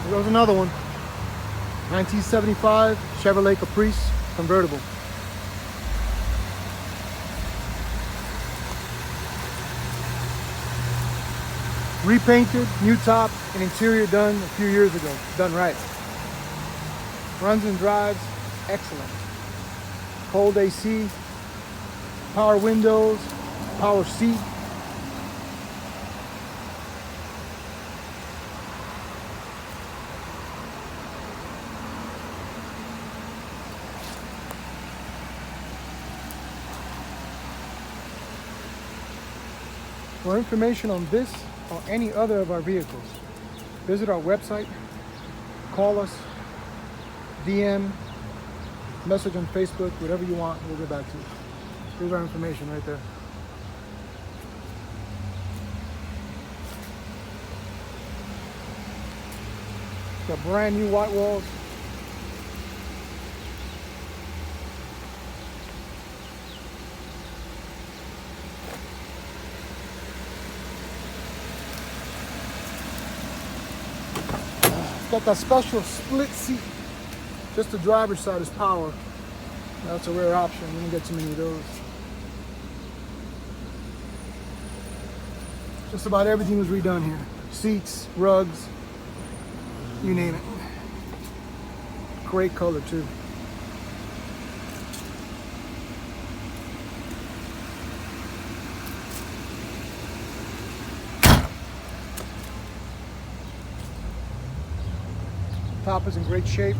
Here goes another one. 1975 Chevrolet Caprice convertible. Repainted, new top, and interior done a few years ago. Done right. Runs and drives excellent. Cold AC, power windows, power seat. For information on this or any other of our vehicles, visit our website, call us, DM, message on Facebook, whatever you want, we'll get back to you. Here's our information right there. Got brand new white walls. Got that special split seat. Just the driver's side is power. That's a rare option. You don't get too many of those. Just about everything was redone here. Seats, rugs, you name it. Great color too. Top is in great shape.